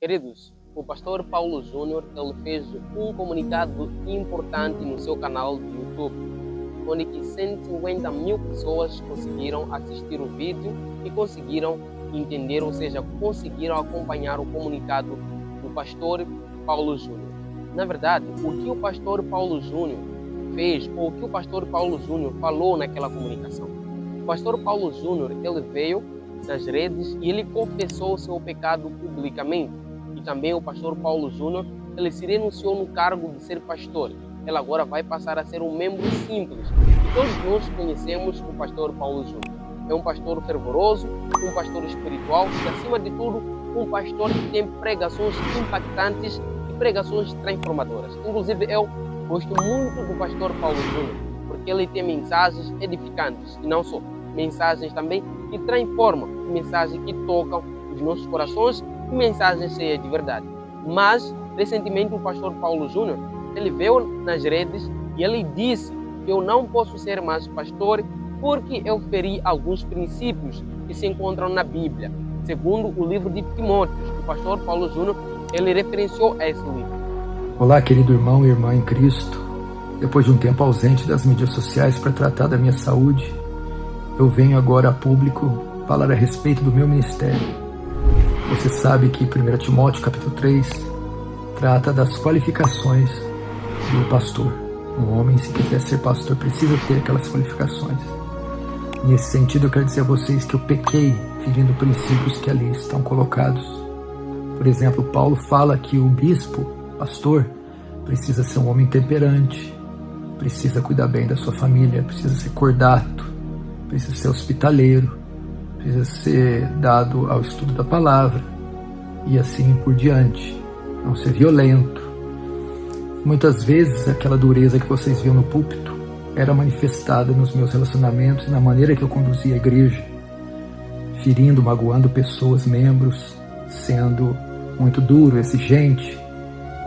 Queridos, o pastor Paulo Júnior ele fez um comunicado importante no seu canal do YouTube, onde que 150 mil pessoas conseguiram assistir o vídeo e conseguiram entender, ou seja, conseguiram acompanhar o comunicado do pastor Paulo Júnior. Na verdade, o que o pastor Paulo Júnior fez, ou o que o pastor Paulo Júnior falou naquela comunicação? O pastor Paulo Júnior ele veio nas redes e ele confessou o seu pecado publicamente. E também o pastor Paulo Júnior, ele se renunciou no cargo de ser pastor. Ele agora vai passar a ser um membro simples. E todos nós conhecemos o pastor Paulo Júnior. É um pastor fervoroso, um pastor espiritual e, acima de tudo, um pastor que tem pregações impactantes e pregações transformadoras. Inclusive, eu gosto muito do pastor Paulo Júnior, porque ele tem mensagens edificantes, e não só, mensagens também que transformam, mensagens que tocam os nossos corações, mensagens cheias de verdade. Mas, recentemente, o pastor Paulo Júnior, ele veio nas redes e ele disse que eu não posso ser mais pastor porque eu feri alguns princípios que se encontram na Bíblia. Segundo o livro de Timóteos, o pastor Paulo Júnior, ele referenciou a esse livro. Olá, querido irmão e irmã em Cristo. Depois de um tempo ausente das mídias sociais para tratar da minha saúde, eu venho agora a público falar a respeito do meu ministério. Você sabe que 1 Timóteo capítulo 3 trata das qualificações do pastor. Um homem, se quiser ser pastor, precisa ter aquelas qualificações. Nesse sentido, eu quero dizer a vocês que eu pequei ferindo princípios que ali estão colocados. Por exemplo, Paulo fala que o bispo, pastor, precisa ser um homem temperante, precisa cuidar bem da sua família, precisa ser cordato, precisa ser hospitaleiro, precisa ser dado ao estudo da palavra e assim por diante, não ser violento. Muitas vezes aquela dureza que vocês viam no púlpito era manifestada nos meus relacionamentos e na maneira que eu conduzia a igreja, ferindo, magoando pessoas, membros, sendo muito duro, exigente,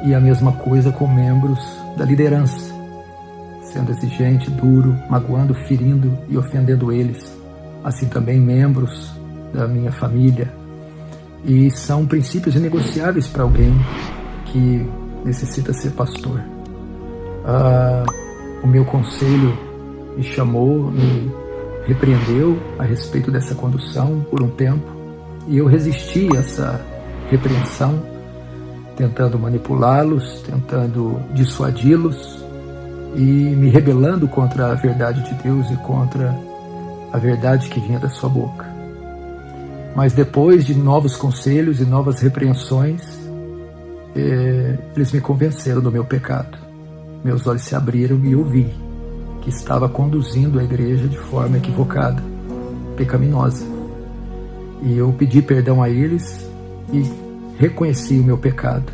e a mesma coisa com membros da liderança, sendo exigente, duro, magoando, ferindo e ofendendo eles. Assim também membros da minha família, e são princípios inegociáveis para alguém que necessita ser pastor. O meu conselho me chamou, me repreendeu a respeito dessa condução por um tempo, e eu resisti a essa repreensão, tentando manipulá-los, tentando dissuadi-los e me rebelando contra a verdade de Deus e contra a verdade que vinha da sua boca. Mas depois de novos conselhos e novas repreensões, eles me convenceram do meu pecado. Meus olhos se abriram e eu vi que estava conduzindo a igreja de forma equivocada, pecaminosa. E eu pedi perdão a eles e reconheci o meu pecado.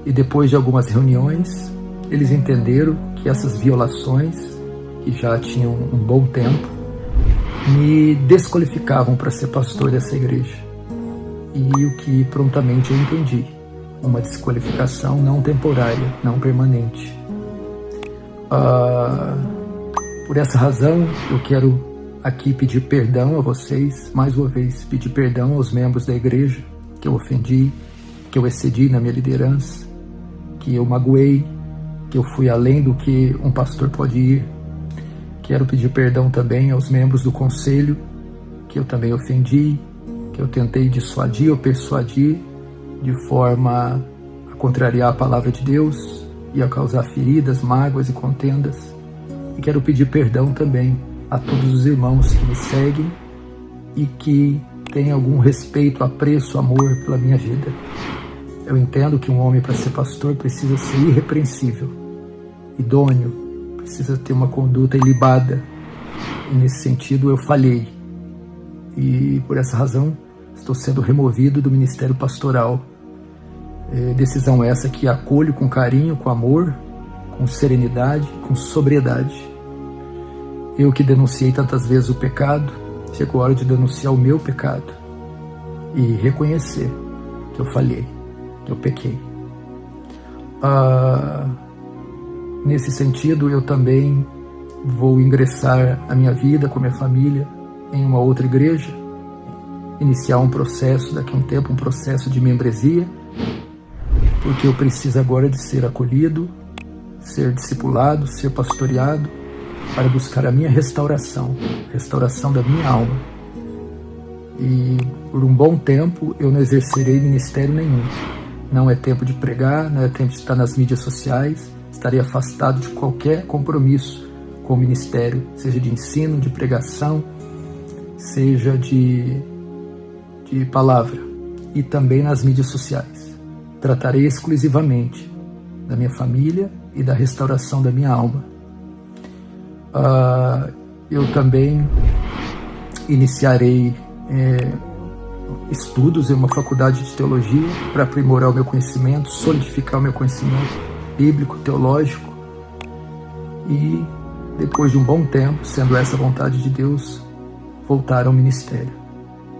E depois de algumas reuniões, eles entenderam que essas violações, que já tinham um bom tempo, me desqualificavam para ser pastor dessa igreja. E o que prontamente eu entendi: uma desqualificação não temporária, não permanente. Por essa razão, eu quero aqui pedir perdão a vocês, mais uma vez, pedir perdão aos membros da igreja que eu ofendi, que eu excedi na minha liderança, que eu magoei, que eu fui além do que um pastor pode ir. Quero pedir perdão também aos membros do conselho, que eu também ofendi, que eu tentei dissuadir ou persuadir de forma a contrariar a palavra de Deus e a causar feridas, mágoas e contendas. E quero pedir perdão também a todos os irmãos que me seguem e que têm algum respeito, apreço, amor pela minha vida. Eu entendo que um homem, para ser pastor, precisa ser irrepreensível, idôneo, precisa ter uma conduta ilibada, e nesse sentido eu falhei, e por essa razão estou sendo removido do ministério pastoral. Decisão essa que acolho com carinho, com amor, com serenidade, com sobriedade. Eu que denunciei tantas vezes o pecado, chegou a hora de denunciar o meu pecado e reconhecer que eu falhei, que eu pequei. Nesse sentido, eu também vou ingressar a minha vida com a minha família em uma outra igreja, iniciar um processo, daqui a um tempo, um processo de membresia, porque eu preciso agora de ser acolhido, ser discipulado, ser pastoreado, para buscar a minha restauração da minha alma. E por um bom tempo eu não exercerei ministério nenhum. Não é tempo de pregar, não é tempo de estar nas mídias sociais, estarei afastado de qualquer compromisso com o ministério, seja de ensino, de pregação, seja de palavra, e também nas mídias sociais. Tratarei exclusivamente da minha família e da restauração da minha alma. Eu também iniciarei estudos em uma faculdade de teologia para aprimorar o meu conhecimento, solidificar o meu conhecimento bíblico, teológico, e depois de um bom tempo, sendo essa a vontade de Deus, voltar ao ministério.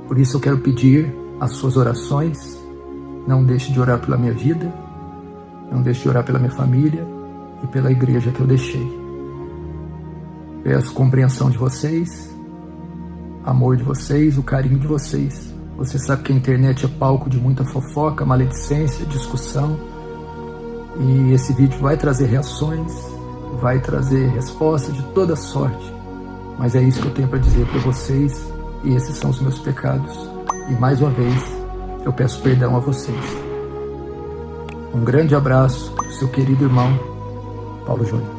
Por isso eu quero pedir as suas orações. Não deixe de orar pela minha vida, não deixe de orar pela minha família e pela igreja que eu deixei. Peço compreensão de vocês, amor de vocês, o carinho de vocês. Você sabe que a internet é palco de muita fofoca, maledicência, discussão, e esse vídeo vai trazer reações, vai trazer resposta de toda sorte, mas é isso que eu tenho para dizer para vocês, e esses são os meus pecados, e mais uma vez eu peço perdão a vocês. Um grande abraço do seu querido irmão Paulo Júnior.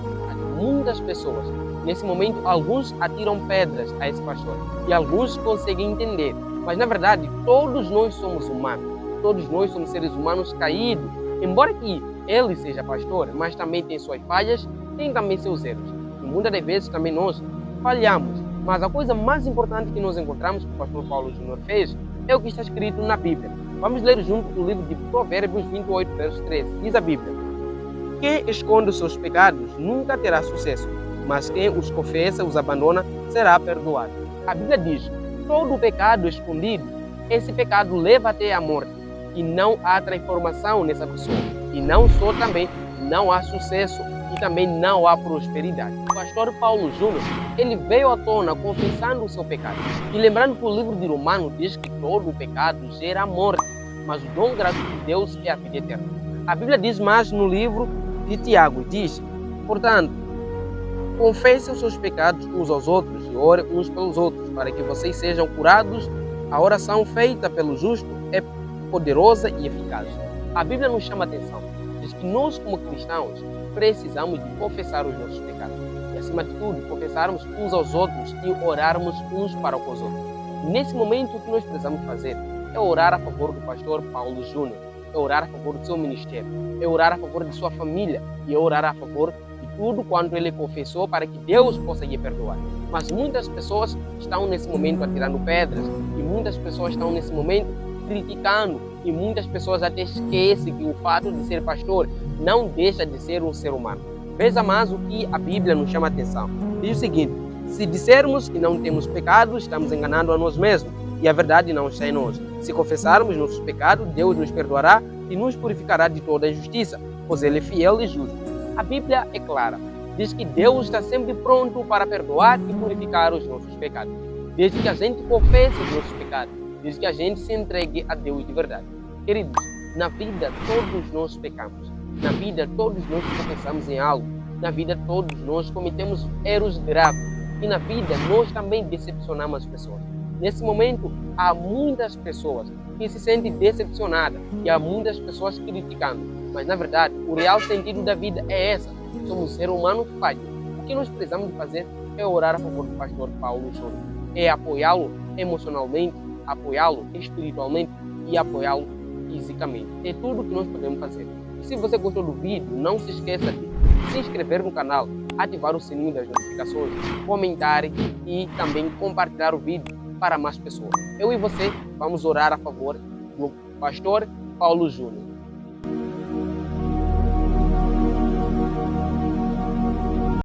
Muitas pessoas, nesse momento, alguns atiram pedras a esse pastor e alguns conseguem entender, mas na verdade todos nós somos humanos, todos nós somos seres humanos caídos, embora que ele seja pastor, mas também tem suas falhas, tem também seus erros, e muitas das vezes também nós falhamos, mas a coisa mais importante que nós encontramos que o pastor Paulo Júnior fez é o que está escrito na Bíblia. Vamos ler junto o livro de Provérbios 28, verso 13. Diz a Bíblia: quem esconde os seus pecados nunca terá sucesso, mas quem os confessa, os abandona, será perdoado. A Bíblia diz: todo pecado escondido, esse pecado leva até a morte, e não há transformação nessa pessoa. E não só também, não há sucesso, e também não há prosperidade. O pastor Paulo Júnior, ele veio à tona confessando o seu pecado. E lembrando que o livro de Romanos diz que todo o pecado gera a morte, mas o dom gratuito de Deus é a vida eterna. A Bíblia diz mais no livro de Tiago, diz: portanto, confessem os seus pecados uns aos outros e orem uns pelos outros, para que vocês sejam curados. A oração feita pelo justo é poderosa e eficaz. A Bíblia nos chama a atenção. Diz que nós, como cristãos, precisamos de confessar os nossos pecados. E, acima de tudo, confessarmos uns aos outros e orarmos uns para com os outros. Nesse momento, o que nós precisamos fazer é orar a favor do pastor Paulo Júnior, é orar a favor do seu ministério, é orar a favor de sua família e é orar a favor de tudo quanto ele confessou para que Deus possa lhe perdoar. Mas muitas pessoas estão nesse momento atirando pedras e muitas pessoas estão nesse momento criticando e muitas pessoas até esquecem que o fato de ser pastor não deixa de ser um ser humano. Veja mais o que a Bíblia nos chama a atenção. Diz o seguinte: se dissermos que não temos pecado, estamos enganando a nós mesmos e a verdade não está em nós. Se confessarmos nossos pecados, Deus nos perdoará e nos purificará de toda a injustiça, pois Ele é fiel e justo. A Bíblia é clara. Diz que Deus está sempre pronto para perdoar e purificar os nossos pecados. Desde que a gente confesse os nossos pecados, desde que a gente se entregue a Deus de verdade. Queridos, na vida todos nós pecamos. Na vida todos nós confessamos em algo. Na vida todos nós cometemos erros graves. E na vida nós também decepcionamos as pessoas. Nesse momento, há muitas pessoas que se sentem decepcionadas e há muitas pessoas criticando. Mas, na verdade, o real sentido da vida é essa. Somos seres humanos falhos. O que nós precisamos de fazer é orar a favor do pastor Paulo Júnior. É apoiá-lo emocionalmente, apoiá-lo espiritualmente e apoiá-lo fisicamente. É tudo o que nós podemos fazer. Se você gostou do vídeo, não se esqueça de se inscrever no canal, ativar o sininho das notificações, comentar e também compartilhar o vídeo para mais pessoas. Eu e você vamos orar a favor do pastor Paulo Júnior.